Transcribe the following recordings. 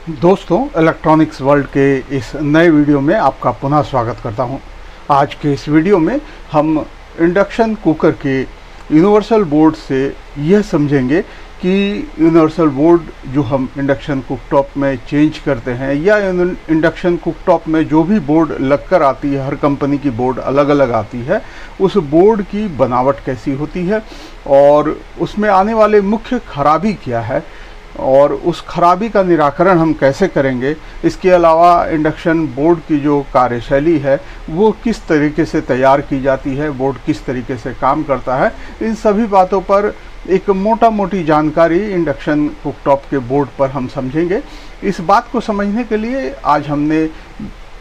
दोस्तों, electronics world के इस नए वीडियो में आपका पुनः स्वागत करता हूं। आज के इस वीडियो में हम इंडक्शन कुकर के यूनिवर्सल बोर्ड से यह समझेंगे कि यूनिवर्सल बोर्ड जो हम इंडक्शन कुकटॉप में चेंज करते हैं या इंडक्शन कुकटॉप में जो भी बोर्ड लगकर आती है, हर कंपनी की बोर्ड अलग अलग आती है, उस बोर्ड की बनावट कैसी होती है और उसमें आने वाले मुख्य खराबी क्या है और उस खराबी का निराकरण हम कैसे करेंगे। इसके अलावा इंडक्शन बोर्ड की जो कार्यशैली है वो किस तरीके से तैयार की जाती है, बोर्ड किस तरीके से काम करता है, इन सभी बातों पर एक मोटी जानकारी इंडक्शन कुकटॉप के बोर्ड पर हम समझेंगे। इस बात को समझने के लिए आज हमने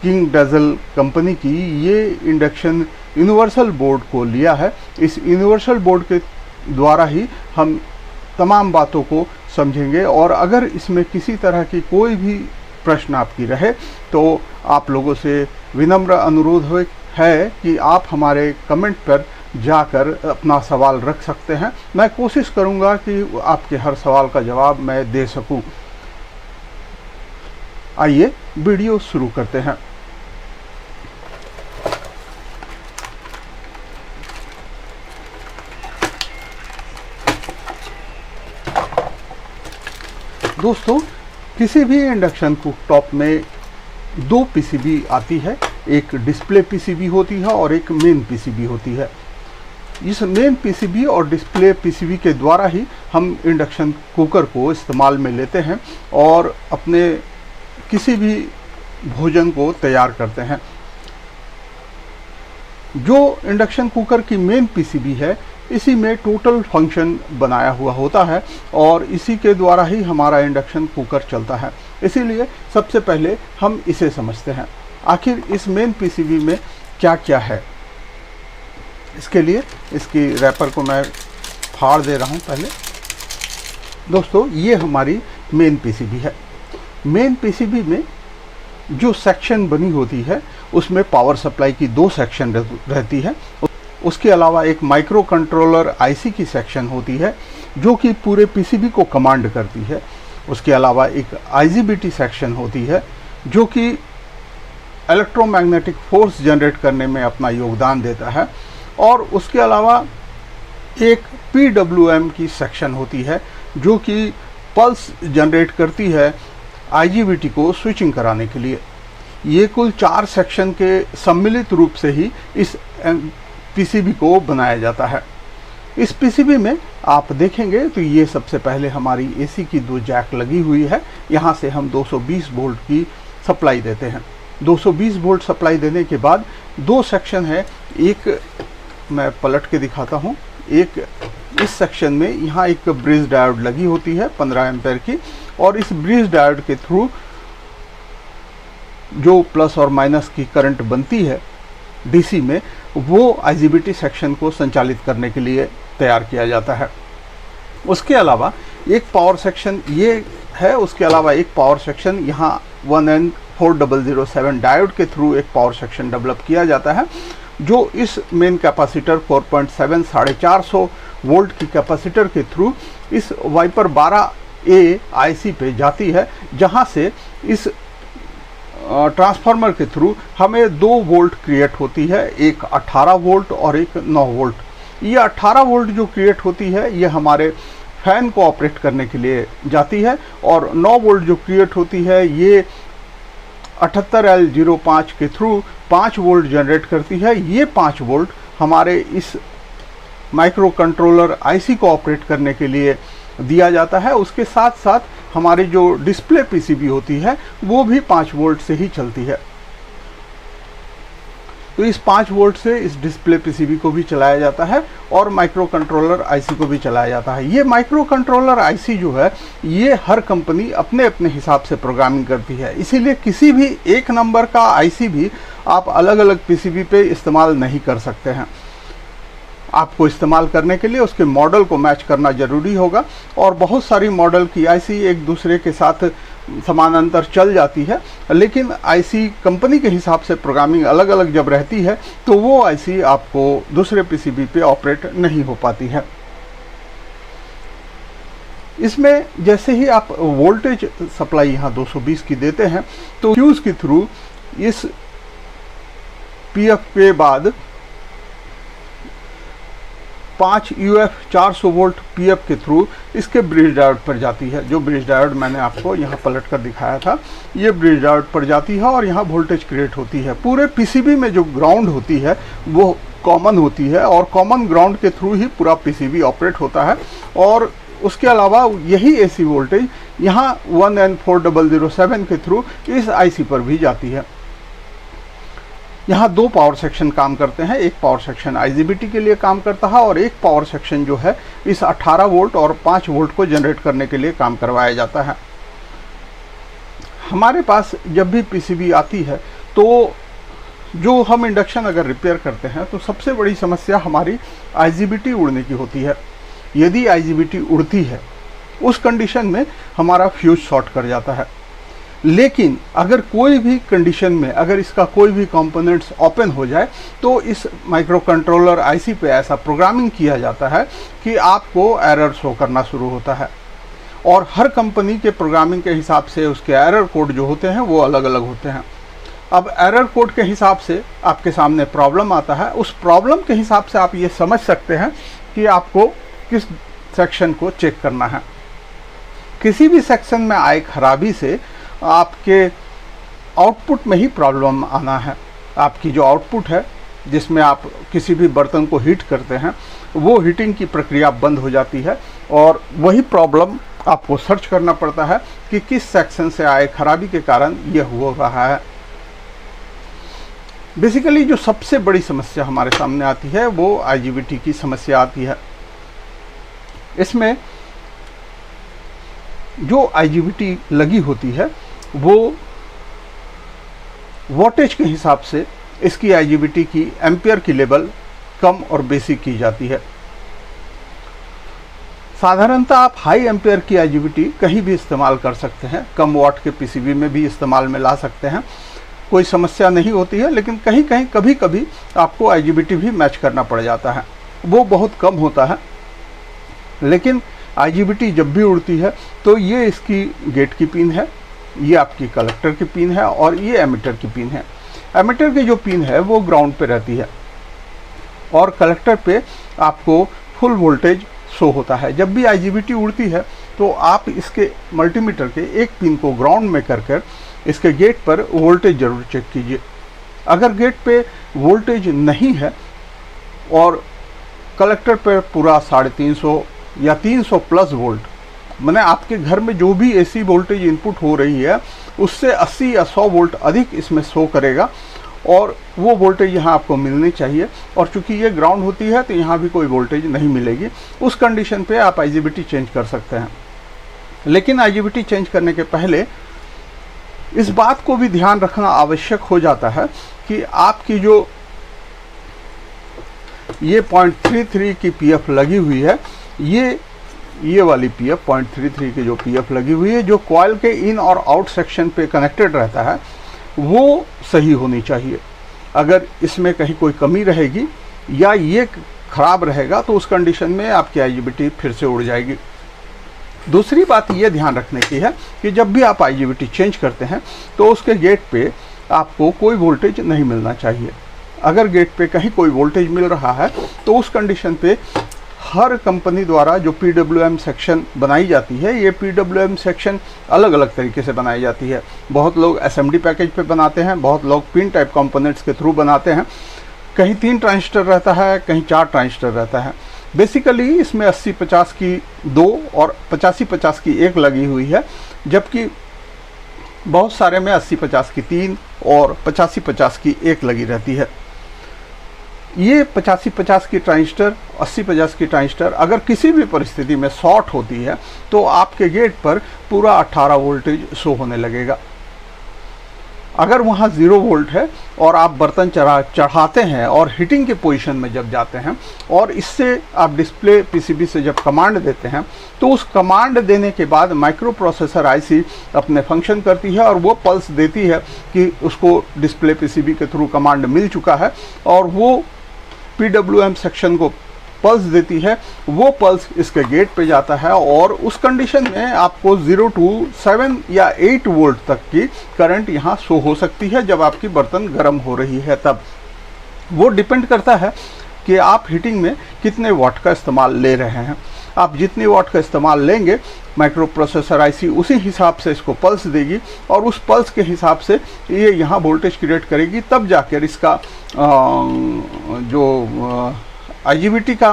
किंग डेज़ल कंपनी की ये इंडक्शन यूनिवर्सल बोर्ड को लिया है। इस यूनिवर्सल बोर्ड के द्वारा ही हम तमाम बातों को समझेंगे और अगर इसमें किसी तरह की कोई भी प्रश्न आपकी रहे तो आप लोगों से विनम्र अनुरोध है कि आप हमारे कमेंट पर जाकर अपना सवाल रख सकते हैं। मैं कोशिश करूंगा कि आपके हर सवाल का जवाब मैं दे सकूं। आइए वीडियो शुरू करते हैं। दोस्तों, किसी भी इंडक्शन कुकटॉप में दो पीसीबी आती है, एक डिस्प्ले पीसीबी होती है और एक मेन पीसीबी होती है। इस मेन पीसीबी और डिस्प्ले पीसीबी के द्वारा ही हम इंडक्शन कुकर को इस्तेमाल में लेते हैं और अपने किसी भी भोजन को तैयार करते हैं। जो इंडक्शन कुकर की मेन पीसीबी है, इसी में टोटल फंक्शन बनाया हुआ होता है और इसी के द्वारा ही हमारा इंडक्शन कुकर चलता है। इसीलिए सबसे पहले हम इसे समझते हैं। आखिर इस मेन पीसीबी में क्या क्या है। इसके लिए इसकी रैपर को मैं फाड़ दे रहा हूं। पहले दोस्तों, ये हमारी मेन पीसीबी है। मेन पीसीबी में जो सेक्शन बनी होती है उसमें पावर सप्लाई की दो सेक्शन रहती है। उसके अलावा एक माइक्रो कंट्रोलर आईसी की सेक्शन होती है जो कि पूरे पीसीबी को कमांड करती है। उसके अलावा एक आईजीबीटी सेक्शन होती है जो कि इलेक्ट्रोमैग्नेटिक फोर्स जनरेट करने में अपना योगदान देता है। और उसके अलावा एक पीडब्ल्यूएम की सेक्शन होती है जो कि पल्स जनरेट करती है आईजीबीटी को स्विचिंग कराने के लिए। ये कुल 4 सेक्शन के सम्मिलित रूप से ही इस पीसीबी को बनाया जाता है। इस पीसीबी में आप देखेंगे तो ये सबसे पहले हमारी एसी की 2 जैक लगी हुई है। यहाँ से हम 220 वोल्ट की सप्लाई देते हैं। 220 वोल्ट सप्लाई देने के बाद 2 सेक्शन है। एक मैं पलट के दिखाता हूँ। एक इस सेक्शन में यहाँ एक ब्रिज डायोड लगी होती है 15 एम्पेयर की, और इस ब्रिज डायोड के थ्रू जो प्लस और माइनस की करंट बनती है डीसी में, वो आईजीबीटी सेक्शन को संचालित करने के लिए तैयार किया जाता है। उसके अलावा एक पावर सेक्शन ये है। उसके अलावा एक पावर सेक्शन यहाँ 1N4007 डायोड के थ्रू एक पावर सेक्शन डेवलप किया जाता है जो इस मेन कैपेसिटर 4.7 450 वोल्ट की कैपेसिटर के थ्रू इस वाइपर 12A आईसी पे जाती है, जहाँ से इस ट्रांसफार्मर के थ्रू हमें 2 वोल्ट क्रिएट होती है, एक 18 वोल्ट और एक 9 वोल्ट। ये 18 वोल्ट जो क्रिएट होती है ये हमारे फैन को ऑपरेट करने के लिए जाती है, और 9 वोल्ट जो क्रिएट होती है ये 78L05 के थ्रू 5 वोल्ट जनरेट करती है। ये 5 वोल्ट हमारे इस माइक्रो कंट्रोलर आईसी को ऑपरेट करने के लिए दिया जाता है। उसके साथ साथ हमारी जो डिस्प्ले पीसीबी होती है वो भी 5 वोल्ट से ही चलती है। तो इस 5 वोल्ट से इस डिस्प्ले पीसीबी को भी चलाया जाता है और माइक्रो कंट्रोलर आईसी को भी चलाया जाता है। ये माइक्रो कंट्रोलर आईसी जो है ये हर कंपनी अपने अपने हिसाब से प्रोग्रामिंग करती है। इसीलिए किसी भी एक नंबर का आईसी भी आप अलग अलग पीसीबी पे इस्तेमाल नहीं कर सकते हैं। आपको इस्तेमाल करने के लिए उसके मॉडल को मैच करना ज़रूरी होगा, और बहुत सारी मॉडल की आईसी एक दूसरे के साथ समानांतर चल जाती है, लेकिन आईसी कंपनी के हिसाब से प्रोग्रामिंग अलग अलग जब रहती है तो वो आईसी आपको दूसरे पीसीबी पे ऑपरेट नहीं हो पाती है। इसमें जैसे ही आप वोल्टेज सप्लाई यहाँ 220 की देते हैं तो फ्यूज के थ्रू इस पीएफ के बाद 5 UF 400 वोल्ट पीएफ के थ्रू इसके ब्रिज डायोड पर जाती है। जो ब्रिज डायोड मैंने आपको यहाँ पलट कर दिखाया था, ये ब्रिज डायोड पर जाती है और यहाँ वोल्टेज क्रिएट होती है। पूरे पीसीबी में जो ग्राउंड होती है वो कॉमन होती है और कॉमन ग्राउंड के थ्रू ही पूरा पीसीबी ऑपरेट होता है। और उसके अलावा यही एसी वोल्टेज यहाँ 1N4007 के थ्रू इस आईसी पर भी जाती है। यहाँ 2 पावर सेक्शन काम करते हैं। एक पावर सेक्शन आईजीबीटी के लिए काम करता है और एक पावर सेक्शन जो है इस 18 वोल्ट और 5 वोल्ट को जनरेट करने के लिए काम करवाया जाता है। हमारे पास जब भी पीसीबी आती है तो जो हम इंडक्शन अगर रिपेयर करते हैं तो सबसे बड़ी समस्या हमारी आईजीबीटी उड़ने की होती है। यदि आईजीबीटी उड़ती है उस कंडीशन में हमारा फ्यूज शॉर्ट कर जाता है। लेकिन अगर कोई भी कंडीशन में अगर इसका कोई भी कंपोनेंट्स ओपन हो जाए तो इस माइक्रो कंट्रोलर आईसी पे ऐसा प्रोग्रामिंग किया जाता है कि आपको एरर शो करना शुरू होता है। और हर कंपनी के प्रोग्रामिंग के हिसाब से उसके एरर कोड जो होते हैं वो अलग अलग होते हैं। अब एरर कोड के हिसाब से आपके सामने प्रॉब्लम आता है। उस प्रॉब्लम के हिसाब से आप ये समझ सकते हैं कि आपको किस सेक्शन को चेक करना है। किसी भी सेक्शन में आए खराबी से आपके आउटपुट में ही प्रॉब्लम आना है। आपकी जो आउटपुट है जिसमें आप किसी भी बर्तन को हीट करते हैं वो हीटिंग की प्रक्रिया बंद हो जाती है और वही प्रॉब्लम आपको सर्च करना पड़ता है कि किस सेक्शन से आए खराबी के कारण यह हो रहा है। बेसिकली जो सबसे बड़ी समस्या हमारे सामने आती है वो आईजीबीटी की समस्या आती है। इसमें जो आईजीबीटी लगी होती है वो वोल्टेज के हिसाब से इसकी आईजीबीटी की एम्पियर की लेवल कम और बेसिक की जाती है। साधारणतः आप हाई एम्पियर की आईजीबीटी कहीं भी इस्तेमाल कर सकते हैं, कम वाट के पीसीबी में भी इस्तेमाल में ला सकते हैं, कोई समस्या नहीं होती है। लेकिन कहीं कहीं कभी कभी आपको आईजीबीटी भी मैच करना पड़ जाता है, वो बहुत कम होता है। लेकिन आईजीबीटी जब भी उड़ती है तो ये इसकी गेट की पिन है, ये आपकी कलेक्टर की पिन है और ये एमिटर की पिन है। एमिटर की जो पिन है वो ग्राउंड पे रहती है और कलेक्टर पे आपको फुल वोल्टेज शो होता है। जब भी आईजीबीटी उड़ती है तो आप इसके मल्टीमीटर के एक पिन को ग्राउंड में कर इसके गेट पर वोल्टेज ज़रूर चेक कीजिए। अगर गेट पे वोल्टेज नहीं है और कलेक्टर पर पूरा 350 या 300 प्लस वोल्ट, माने आपके घर में जो भी एसी वोल्टेज इनपुट हो रही है उससे 80 या 100 वोल्ट अधिक इसमें शो करेगा और वो वोल्टेज यहाँ आपको मिलनी चाहिए। और चूंकि ये ग्राउंड होती है तो यहाँ भी कोई वोल्टेज नहीं मिलेगी। उस कंडीशन पे आप आईजीबीटी चेंज कर सकते हैं। लेकिन आईजीबीटी चेंज करने के पहले इस बात को भी ध्यान रखना आवश्यक हो जाता है कि आपकी जो ये 0.33 की पीएफ लगी हुई है, ये वाली पीएफ 0.33 की जो पीएफ लगी हुई है जो कॉइल के इन और आउट सेक्शन पे कनेक्टेड रहता है वो सही होनी चाहिए। अगर इसमें कहीं कोई कमी रहेगी या ये खराब रहेगा तो उस कंडीशन में आपकी आईजीबीटी फिर से उड़ जाएगी। दूसरी बात ये ध्यान रखने की है कि जब भी आप आईजीबीटी चेंज करते हैं तो उसके गेट पे आपको कोई वोल्टेज नहीं मिलना चाहिए। अगर गेट पे कहीं कोई वोल्टेज मिल रहा है तो उस कंडीशन पे हर कंपनी द्वारा जो PWM सेक्शन बनाई जाती है, ये PWM सेक्शन अलग अलग तरीके से बनाई जाती है। बहुत लोग SMD पैकेज पे बनाते हैं, बहुत लोग पिन टाइप कंपोनेंट्स के थ्रू बनाते हैं। कहीं 3 ट्रांजिस्टर रहता है, कहीं 4 ट्रांजिस्टर रहता है। बेसिकली इसमें 80-50 की 2 और 85-50 की 1 लगी हुई है, जबकि बहुत सारे में 80-50 की 3 और 85-50 की 1 लगी रहती है। ये 85-50 की ट्रांजिस्टर, 80-50 की ट्रांजिस्टर अगर किसी भी परिस्थिति में शॉर्ट होती है तो आपके गेट पर पूरा 18 वोल्टेज शो होने लगेगा। अगर वहाँ 0 वोल्ट है और आप बर्तन चढ़ाते हैं और हीटिंग के पोजीशन में जब जाते हैं और इससे आप डिस्प्ले पीसीबी से जब कमांड देते हैं तो उस कमांड देने के बाद माइक्रो प्रोसेसर आईसी अपने फंक्शन करती है और वो पल्स देती है कि उसको डिस्प्ले पीसीबी के थ्रू कमांड मिल चुका है और वो PWM सेक्शन को पल्स देती है वो पल्स इसके गेट पे जाता है और उस कंडीशन में आपको 0 to 7 या 8 वोल्ट तक की करंट यहाँ शो हो सकती है जब आपकी बर्तन गर्म हो रही है तब। वो डिपेंड करता है कि आप हीटिंग में कितने वाट का इस्तेमाल ले रहे हैं। आप जितनी वाट का इस्तेमाल लेंगे माइक्रो प्रोसेसर आईसी उसी हिसाब से इसको पल्स देगी और उस पल्स के हिसाब से ये यहाँ वोल्टेज क्रिएट करेगी, तब जाकर इसका जो IGBT का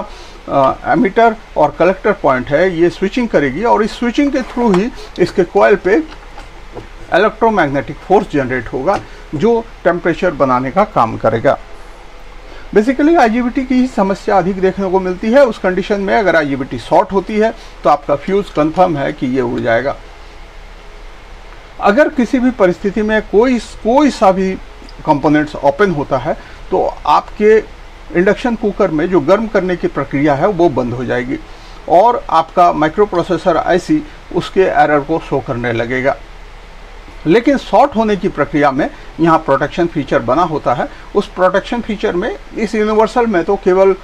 एमीटर और कलेक्टर पॉइंट है ये स्विचिंग करेगी और इस स्विचिंग के थ्रू ही इसके कॉइल पे इलेक्ट्रोमैग्नेटिक फोर्स जनरेट होगा जो टेम्परेचर बनाने का काम करेगा। बेसिकली IGBT की ही समस्या अधिक देखने को मिलती है। उस कंडीशन में अगर IGBT शॉर्ट होती है तो आपका फ्यूज कंफर्म है कि ये उड़ जाएगा। अगर किसी भी परिस्थिति में कोई सा भी कंपोनेंट्स ओपन होता है तो आपके इंडक्शन कुकर में जो गर्म करने की प्रक्रिया है वो बंद हो जाएगी और आपका माइक्रो प्रोसेसर आईसी उसके एरर को शो करने लगेगा। लेकिन शॉर्ट होने की प्रक्रिया में यहाँ प्रोटेक्शन फीचर बना होता है। उस प्रोटेक्शन फीचर में इस यूनिवर्सल में तो केवल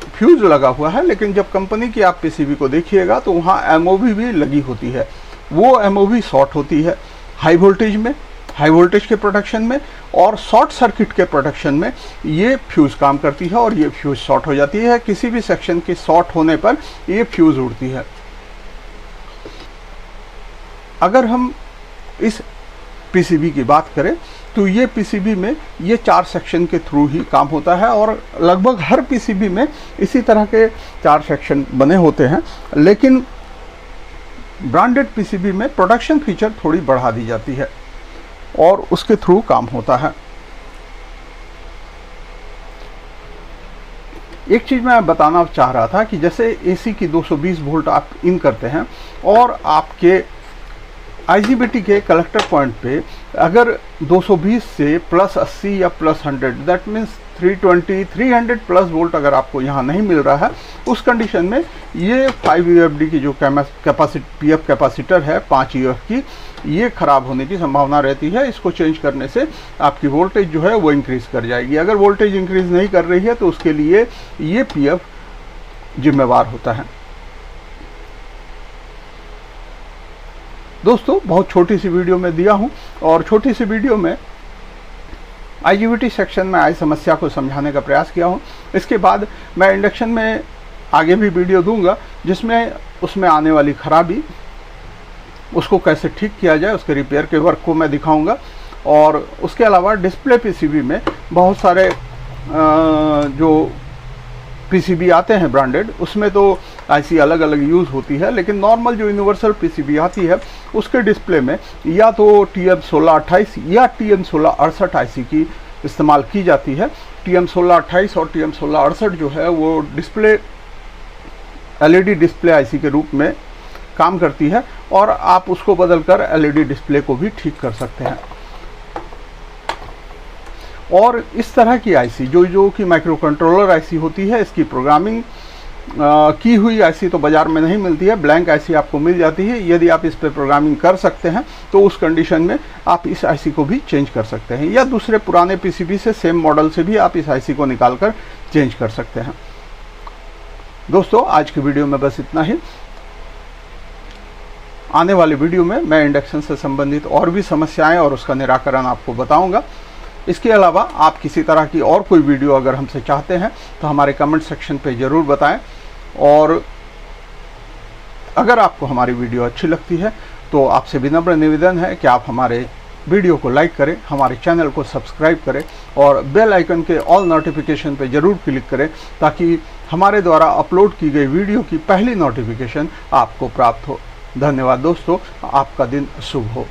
फ्यूज लगा हुआ है, लेकिन जब कंपनी की आप पीसीबी को देखिएगा तो वहाँ एमओवी भी लगी होती है। वो एमओवी शॉर्ट होती है हाई वोल्टेज में, हाई वोल्टेज के प्रोटेक्शन में, और शॉर्ट सर्किट के प्रोटेक्शन में ये फ्यूज़ काम करती है और ये फ्यूज़ शॉर्ट हो जाती है। किसी भी सेक्शन के शॉर्ट होने पर ये फ्यूज़ उड़ती है। अगर हम इस पीसीबी की बात करें तो ये पीसीबी में ये 4 सेक्शन के थ्रू ही काम होता है और लगभग हर पीसीबी में इसी तरह के 4 सेक्शन बने होते हैं, लेकिन ब्रांडेड पीसीबी में प्रोडक्शन फीचर थोड़ी बढ़ा दी जाती है और उसके थ्रू काम होता है। एक चीज़ मैं बताना चाह रहा था कि जैसे एसी की 220 वोल्ट आप इन करते हैं और आपके IGBT के कलेक्टर पॉइंट पे अगर 220 से +80 या +100 दैट मीन्स 300 प्लस वोल्ट अगर आपको यहाँ नहीं मिल रहा है, उस कंडीशन में ये 5 UFD की जो PF कैपेसिटर है 5 UF की, ये ख़राब होने की संभावना रहती है। इसको चेंज करने से आपकी वोल्टेज जो है वो इंक्रीज़ कर जाएगी। अगर वोल्टेज इंक्रीज़ नहीं कर रही है तो उसके लिए ये PF जिम्मेवार होता है। दोस्तों, बहुत छोटी सी वीडियो में दिया हूं और छोटी सी वीडियो में IGBT सेक्शन में आई समस्या को समझाने का प्रयास किया हूं। इसके बाद मैं इंडक्शन में आगे भी वीडियो दूंगा जिसमें उसमें आने वाली खराबी उसको कैसे ठीक किया जाए, उसके रिपेयर के वर्क को मैं दिखाऊंगा। और उसके अलावा डिस्प्ले पीसीबी में बहुत सारे जो पीसीबी आते हैं ब्रांडेड, उसमें तो आईसी अलग अलग यूज़ होती है, लेकिन नॉर्मल जो यूनिवर्सल पीसीबी आती है उसके डिस्प्ले में या तो TM1628 या TM1668 आईसी की इस्तेमाल की जाती है। TM1628 और TM1668 जो है वो डिस्प्ले LED डिस्प्ले आईसी के रूप में काम करती है और आप उसको बदलकर LED डिस्प्ले को भी ठीक कर सकते हैं। और इस तरह की आईसी जो कि माइक्रो कंट्रोलर आईसी होती है, इसकी प्रोग्रामिंग की हुई आईसी तो बाज़ार में नहीं मिलती है, ब्लैंक आईसी आपको मिल जाती है। यदि आप इस पर प्रोग्रामिंग कर सकते हैं तो उस कंडीशन में आप इस आईसी को भी चेंज कर सकते हैं, या दूसरे पुराने पीसीबी से सेम मॉडल से भी आप इस आईसी को निकालकर चेंज कर सकते हैं। दोस्तों, आज की वीडियो में बस इतना ही। आने वाले वीडियो में मैं इंडक्शन से संबंधित और भी समस्याएं और उसका निराकरण आपको बताऊंगा। इसके अलावा आप किसी तरह की और कोई वीडियो अगर हमसे चाहते हैं तो हमारे कमेंट सेक्शन पे ज़रूर बताएं। और अगर आपको हमारी वीडियो अच्छी लगती है तो आपसे विनम्र निवेदन है कि आप हमारे वीडियो को लाइक करें, हमारे चैनल को सब्सक्राइब करें और बेल आइकन के ऑल नोटिफिकेशन पे ज़रूर क्लिक करें ताकि हमारे द्वारा अपलोड की गई वीडियो की पहली नोटिफिकेशन आपको प्राप्त हो। धन्यवाद दोस्तों, आपका दिन शुभ हो।